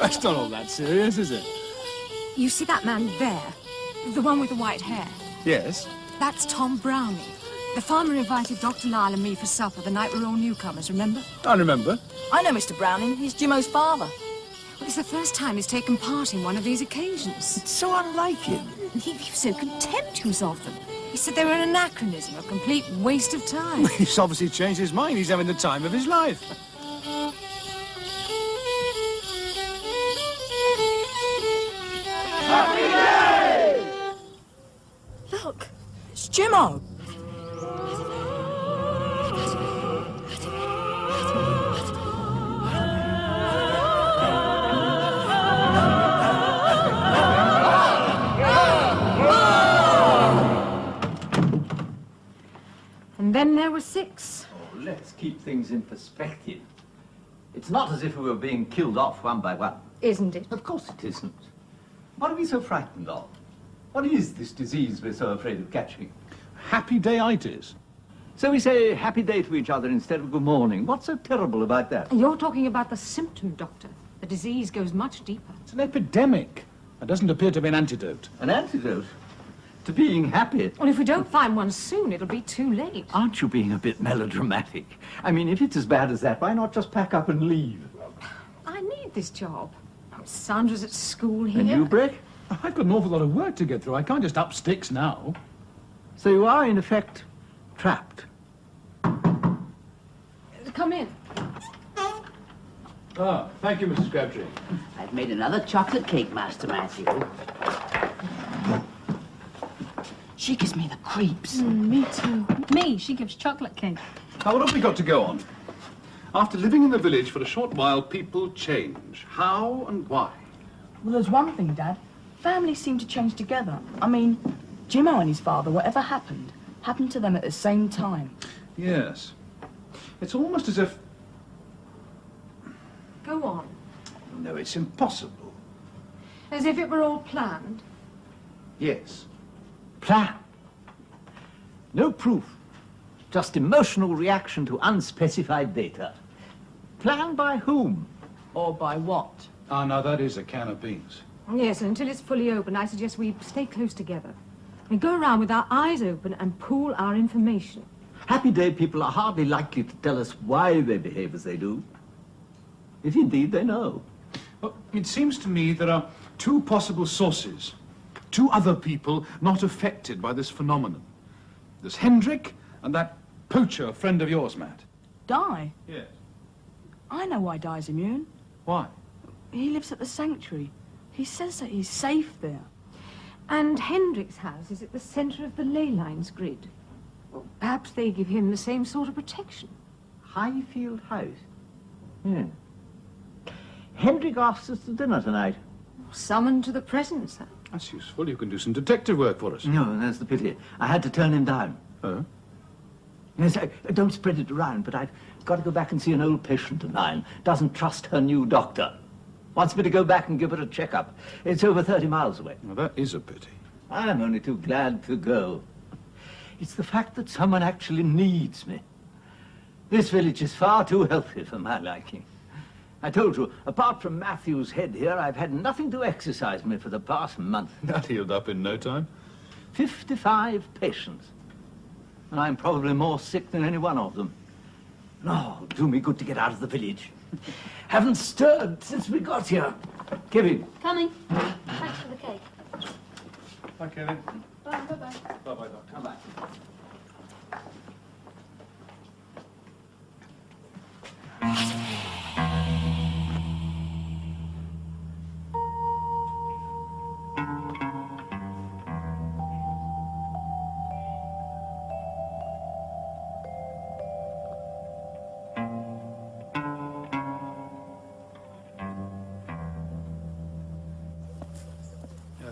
That's not all that serious, is it? You see that man there? The one with the white hair? Yes. That's Tom Browning. The farmer invited Dr. Lyle and me for supper the night we were all newcomers, remember? I remember. I know Mr. Browning. He's Jimo's father. Well, it's the first time he's taken part in one of these occasions. It's so unlike him. He was so contemptuous of them. He said they were an anachronism, a complete waste of time. He's obviously changed his mind. He's having the time of his life. Happy day! Look, it's Jimo. And then there were 6. Oh, let's keep things in perspective. It's not as if we were being killed off one by one. Isn't it? Of course it isn't. What are we so frightened of? What is this disease we're so afraid of catching? Happy day-itis. So we say happy day to each other instead of good morning. What's so terrible about that? You're talking about the symptom, Doctor. The disease goes much deeper. It's an epidemic. There doesn't appear to be an antidote. An antidote to being happy. Well, if we don't find one soon, it'll be too late. Aren't you being a bit melodramatic? I mean, if it's as bad as that, why not just pack up and leave? I need this job. Sandra's at school here. And you, Brick? I've got an awful lot of work to get through. I can't just up sticks now. So you are, in effect, trapped. Come in. Ah, thank you, Mrs. Crabtree. I've made another chocolate cake, Master Matthew. She gives me the creeps. Me too. Me, she gives chocolate cake. Now, what have we got to go on? After living in the village for a short while, people change. How and why? Well, there's one thing, Dad. Families seem to change together. I mean, Jimo and his father, whatever happened to them at the same time. Yes. It's almost as if... Go on. No, it's impossible. As if it were all planned. Yes. Plan. No proof. Just emotional reaction to unspecified data. Planned by whom? Or by what? Ah, now that is a can of beans. Yes, and until it's fully open, I suggest we stay close together. We go around with our eyes open and pool our information. Happy day people are hardly likely to tell us why they behave as they do. If indeed they know. Well, it seems to me there are 2 possible sources. 2 other people not affected by this phenomenon. There's Hendrik and that poacher friend of yours, Matt. Di? Yes. I know why Di's immune. Why? He lives at the sanctuary. He says that he's safe there. And Hendrik's house is at the centre of the ley lines grid. Well, perhaps they give him the same sort of protection. Highfield House. Yeah. Hendrik asked us to dinner tonight. Summoned to the present, sir. That's useful. You can do some detective work for us. No, that's the pity. I had to turn him down. Oh? Yes, don't spread it around, but I've got to go back and see an old patient of mine. Doesn't trust her new doctor. Wants me to go back and give her a checkup. It's over 30 miles away. Well, that is a pity. I'm only too glad to go. It's the fact that someone actually needs me. This village is far too healthy for my liking. I told you, apart from Matthew's head here, I've had nothing to exercise me for the past month. That healed up in no time. 55 patients. And I'm probably more sick than any one of them. No, do me good to get out of the village. Haven't stirred since we got here. Kevin. Coming. Thanks for the cake. Bye, Kevin. Bye, bye-bye. Bye-bye, Doctor. Come back.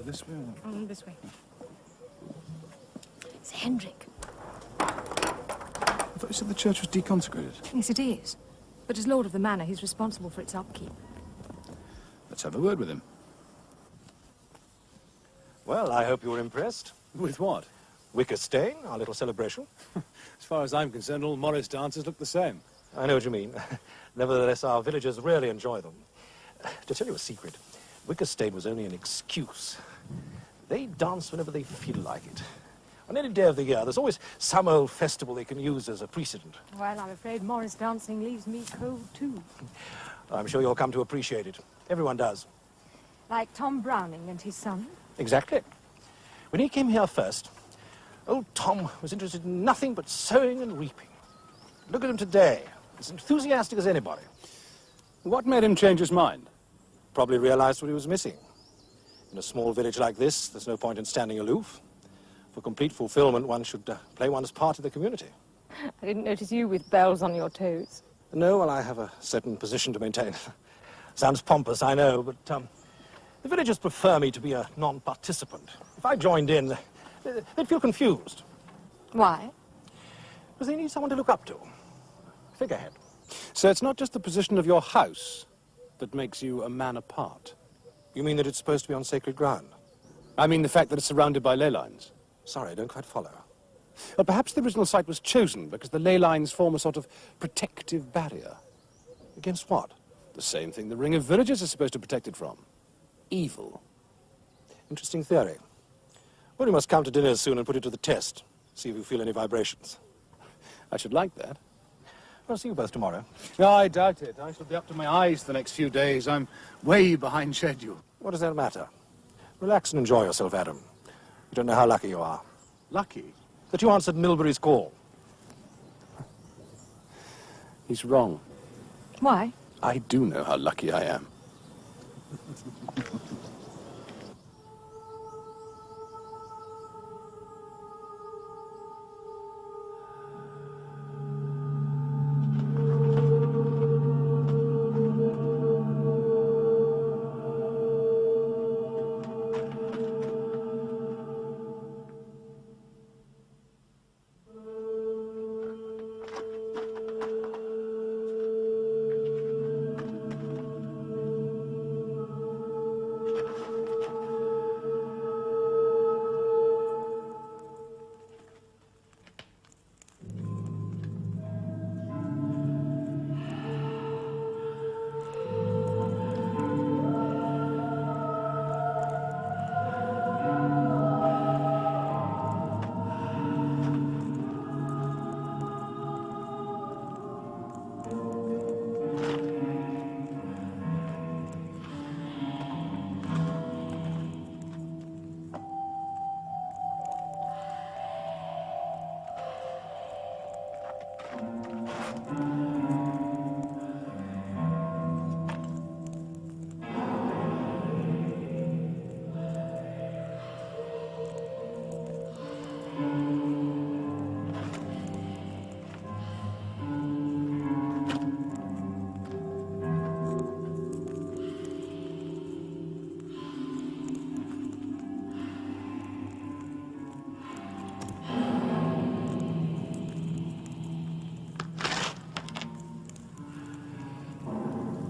This way? This way. It's Hendrik. I thought you said the church was deconsecrated. Yes, it is. But as Lord of the Manor, he's responsible for its upkeep. Let's have a word with him. Well, I hope you were impressed. With what? Wicker Stane, our little celebration. As far as I'm concerned, all Morris dances look the same. I know what you mean. Nevertheless, our villagers really enjoy them. To tell you a secret, Wicker Stane was only an excuse. They dance whenever they feel like it. On any day of the year, there's always some old festival they can use as a precedent. Well, I'm afraid Morris dancing leaves me cold, too. I'm sure you'll come to appreciate it. Everyone does. Like Tom Browning and his son. Exactly. When he came here first, old Tom was interested in nothing but sowing and reaping. Look at him today. As enthusiastic as anybody. What made him change his mind? Probably realized what he was missing. In a small village like this, there's no point in standing aloof. For complete fulfillment, one should play one's part in the community. I didn't notice you with bells on your toes. No, well, I have a certain position to maintain. Sounds pompous, I know, but the villagers prefer me to be a non-participant. If I joined in, they'd feel confused. Why? Because they need someone to look up to. Figurehead. So it's not just the position of your house that makes you a man apart. You mean that it's supposed to be on sacred ground? I mean the fact that it's surrounded by ley lines. Sorry, I don't quite follow. Well, perhaps the original site was chosen because the ley lines form a sort of protective barrier. Against what? The same thing the ring of villages is supposed to protect it from. Evil. Interesting theory. Well, you must come to dinner soon and put it to the test. See if you feel any vibrations. I should like that. I'll see you both tomorrow. No, I doubt it. I shall be up to my eyes the next few days. I'm way behind schedule. What does that matter? Relax and enjoy yourself, Adam. You don't know how lucky you are. Lucky? That you answered Milbury's call. He's wrong. Why? I do know how lucky I am.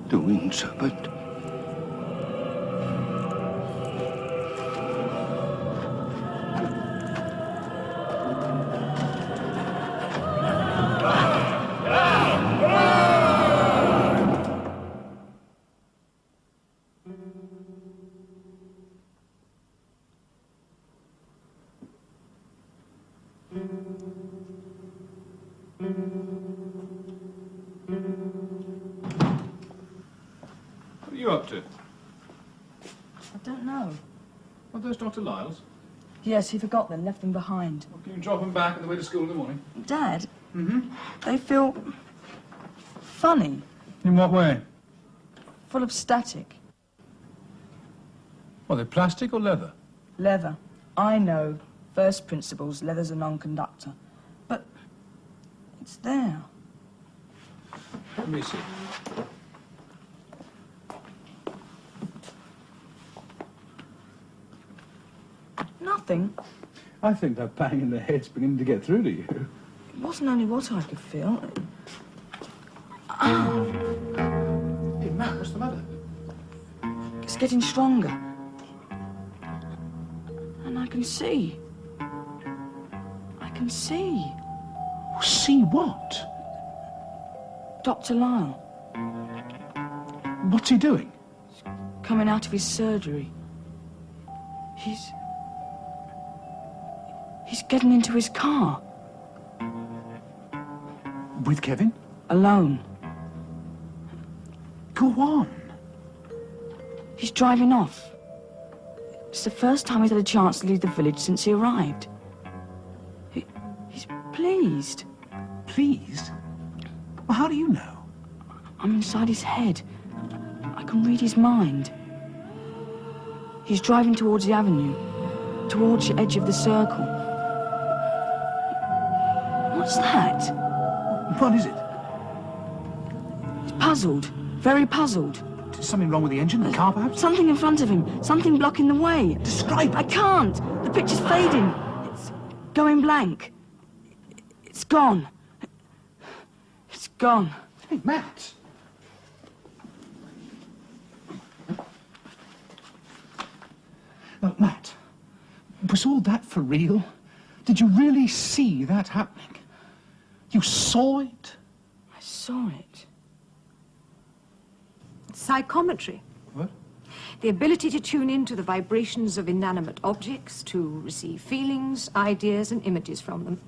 The wind serpent. What are you up to? I don't know. Are those Dr. Lyle's? Yes, he forgot them, left them behind. Well, can you drop them back on the way to school in the morning? Dad, Mm-hmm. they feel funny, In what way? full of static. Are they plastic or leather? Leather. I know. First principles, leather's a non-conductor. But it's there. Let me see. Nothing. I think that bang in the head's beginning to get through to you. It wasn't only what I could feel. Hey, Matt, what's the matter? It's getting stronger. And I can see. I can see. See what? Dr. Lyle, What's he doing? coming out of his surgery. He's getting into his car. With Kevin? Alone. Go on. He's driving off. It's the first time he's had a chance to leave the village since he arrived. He's pleased. Pleased? Well, how do you know? I'm inside his head. I can read his mind. He's driving towards the avenue, towards the edge of the circle. What's that? What is it? He's puzzled, very puzzled. Is something wrong with the engine? The car, perhaps? Something in front of him, something blocking the way. Describe it. I can't. The picture's fading. It's going blank. It's gone. It's gone. Hey, Matt. Well, Matt, was all that for real? Did you really see that happening? You saw it? I saw it. Psychometry. What? The ability to tune into the vibrations of inanimate objects, to receive feelings, ideas, and images from them.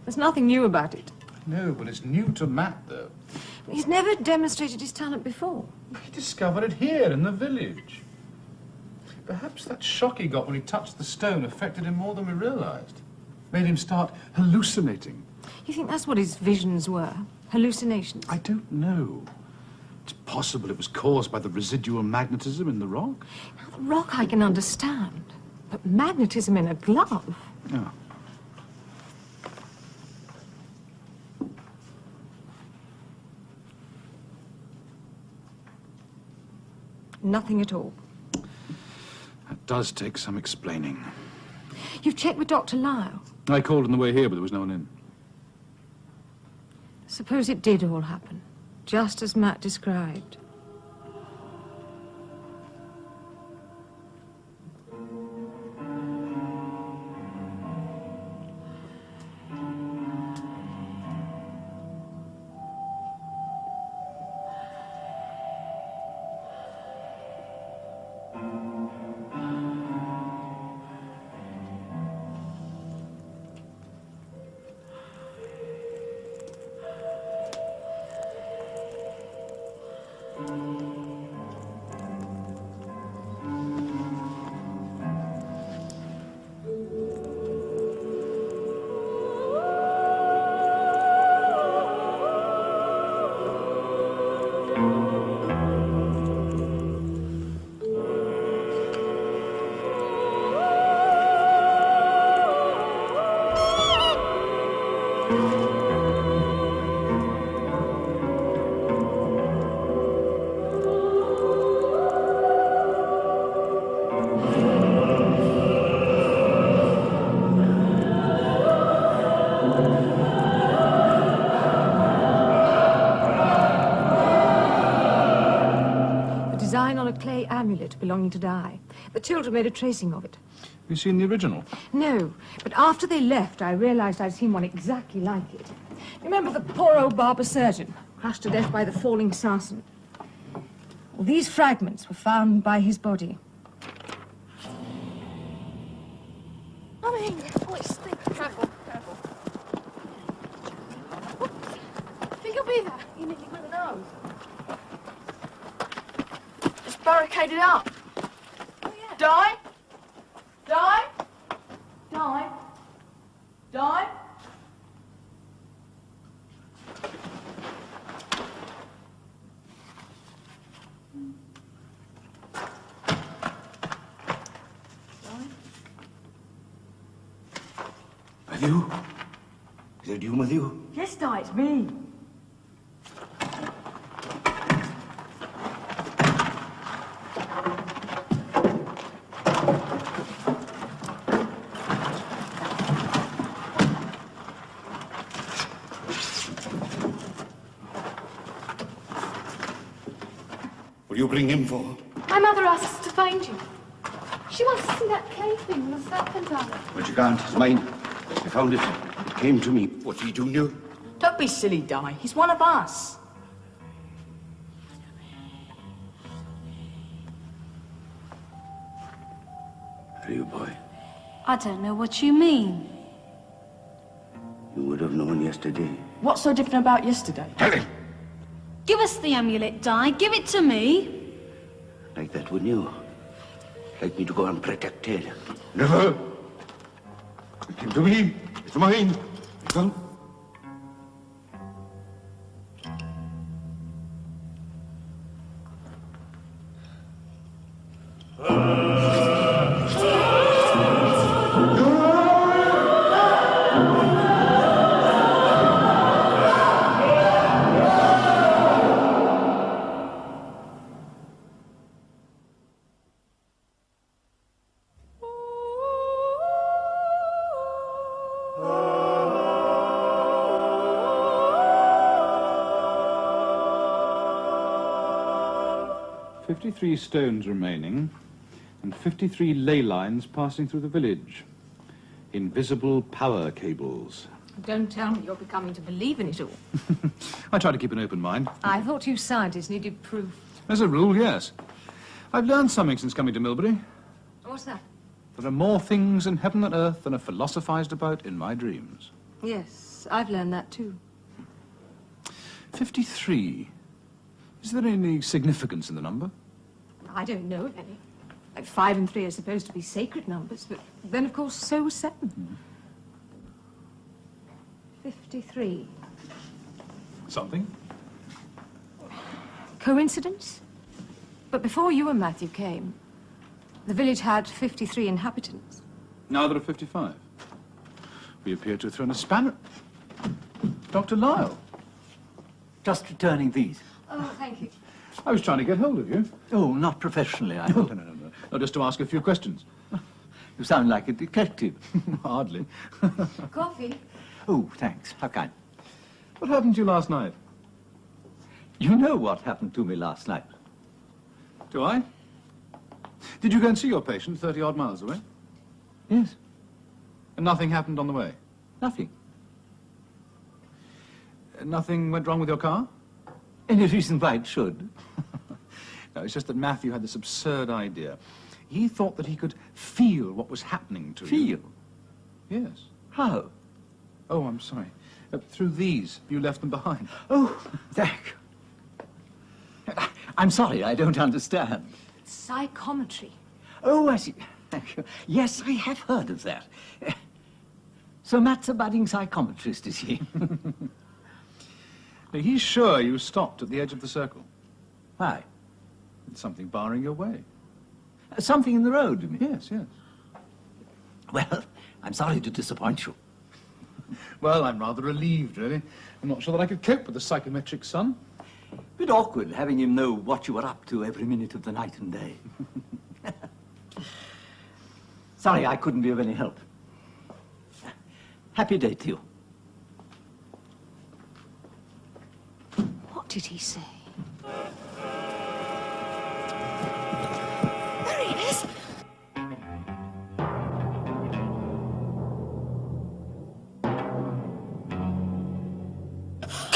There's nothing new about it. No, but it's new to Matt, though. He's never demonstrated his talent before. He discovered it here in the village. Perhaps that shock he got when he touched the stone affected him more than we realized. Made him start hallucinating. You think that's what his visions were? Hallucinations? I don't know. It's possible it was caused by the residual magnetism in the rock. Now, the rock I can understand, but magnetism in a glove? Oh. Nothing at all. That does take some explaining. You've checked with Dr. Lyle. I called on the way here, but there was no one in. Suppose it did all happen, just as Matt described. Design on a clay amulet belonging to Di. The children made a tracing of it. Have you seen the original? No, but after they left, I realized I'd seen one exactly like it. Remember the poor old barber surgeon, crushed to death by the falling sarsen? Well, these fragments were found by his body. Coming! Oh, it stinks. Careful, careful. I think I'll be there. You nearly got the nose. It's barricaded up. Oh, yeah. Di? Di? you? Is it you, Matthew? Yes, Di, it's me. What do you bring him for? My mother asked us to find you. She wants to see that cave thing with the serpent on it. But you can't. It's mine. I found it. It came to me. What's he doing you? Don't be silly, Di. He's one of us. Are you, boy? I don't know what you mean. You would have known yesterday. What's so different about yesterday? Tell him! Give us the amulet, Di. Give it to me. Like that, wouldn't you? Like me to go unprotected. Never! It came to me. It's mine. Come. "53 stones remaining, and 53 ley lines passing through the village. Invisible power cables." Don't tell me you're becoming to believe in it all. I try to keep an open mind. I thought you scientists needed proof. As a rule, yes. I've learned something since coming to Milbury. What's that? There are more things in heaven and earth than are philosophized about in my dreams. Yes, I've learned that too. 53. Is there any significance in the number? I don't know of any. Like 5 and 3 are supposed to be sacred numbers, but then, of course, so was 7. 53. Something? Coincidence? But before you and Matthew came, the village had 53 inhabitants. Now there are 55. We appear to have thrown a spanner. Dr. Lyle. Just returning these. Oh, thank you. I was trying to get hold of you. Oh, not professionally, I No, hope. no, just to ask a few questions. You sound like a detective. Hardly. Coffee? Oh, thanks. How kind. What happened to you last night? You know what happened to me last night. Do I? Did you go and see your patient 30-odd miles away? Yes. And nothing happened on the way? Nothing. Nothing went wrong with your car? Any reason why it should? No, it's just that Matthew had this absurd idea. He thought that he could feel what was happening to you. Feel? Yes. How? Oh, I'm sorry. Through these, you left them behind. Oh, thank you. I'm sorry, I don't understand. Psychometry. Oh, I see. Thank you. Yes, I have heard of that. So Matt's a budding psychometrist, is he? Now, he's sure you stopped at the edge of the circle. Why? It's something barring your way. Something in the road, you mean? Yes, yes. Well, I'm sorry to disappoint you. Well, I'm rather relieved, really. I'm not sure that I could cope with the psychometric son. Bit awkward having him know what you were up to every minute of the night and day. Sorry, I couldn't be of any help. Happy day to you. What did he say? There he is.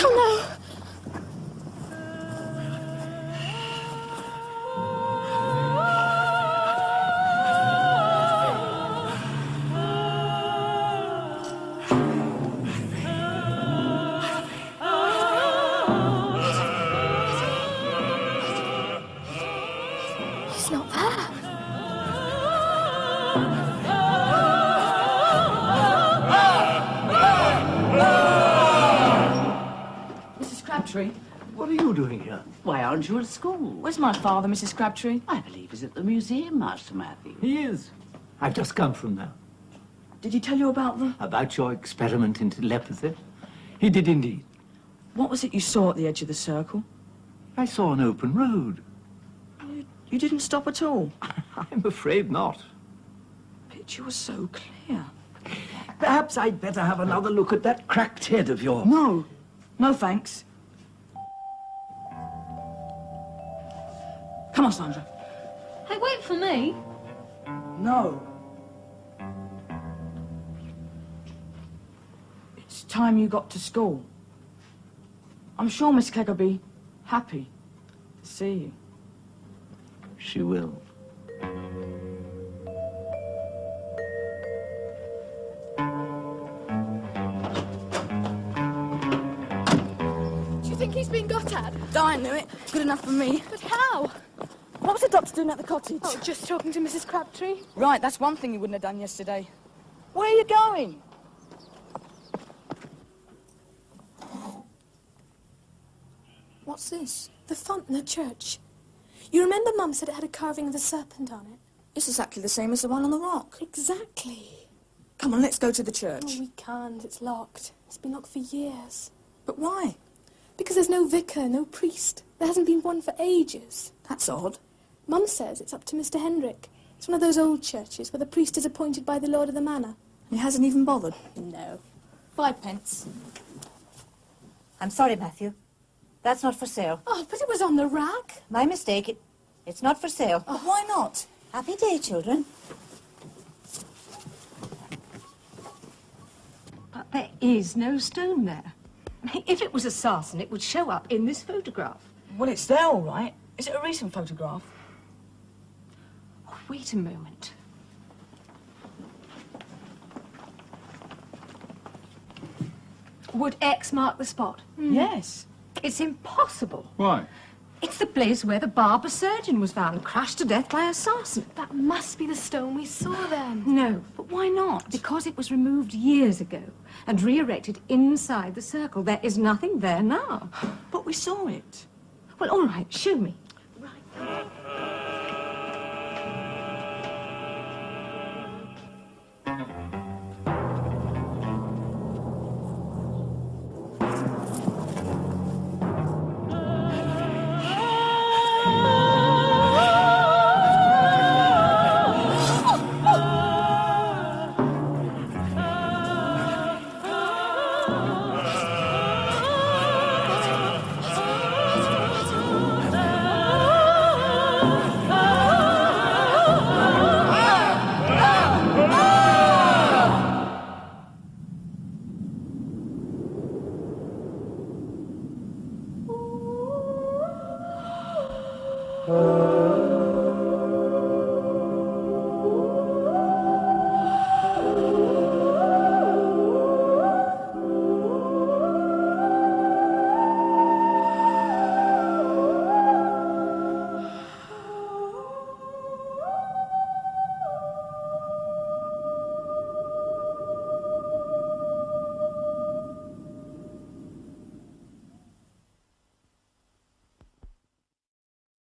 Oh, no. He's not there. Mrs. Crabtree? What are you doing here? Why aren't you at school? Where's my father, Mrs. Crabtree? I believe he's at the museum, Master Matthew. He is. I've just come from there. Did he tell you about them? About your experiment in telepathy? He did indeed. What was it you saw at the edge of the circle? I saw an open road. You didn't stop at all. I'm afraid not. The picture was so clear. Perhaps I'd better have another look at that cracked head of yours. No. No, thanks. Come on, Sandra. Hey, wait for me. No. It's time you got to school. I'm sure Miss Clegg will be happy to see you. She will. Do you think he's been got at? I knew it. Good enough for me. But how? What was the doctor doing at the cottage? Oh, just talking to Mrs. Crabtree. Right, that's one thing you wouldn't have done yesterday. Where are you going? What's this? The font in the church. You remember Mum said it had a carving of a serpent on it? It's exactly the same as the one on the rock. Exactly. Come on, let's go to the church. Oh, we can't. It's locked. It's been locked for years. But why? Because there's no vicar, no priest. There hasn't been one for ages. That's odd. Mum says it's up to Mr. Hendrick. It's one of those old churches where the priest is appointed by the Lord of the Manor. He hasn't even bothered. No. 5 pence. I'm sorry, Matthew. That's not for sale. Oh, but it was on the rack. My mistake. It's not for sale. Oh, why not? Happy day, children. But there is no stone there. If it was a sarsen, it would show up in this photograph. Well, it's there, all right. Is it a recent photograph? Oh, wait a moment. Would X mark the spot? Yes. It's impossible. Why? It's the place where the barber surgeon was found, crashed to death by a sarsen. That must be the stone we saw then. No, But why not? because it was removed years ago and re-erected inside the circle. There is nothing there now. But we saw it. Well, all right, show me. Oh.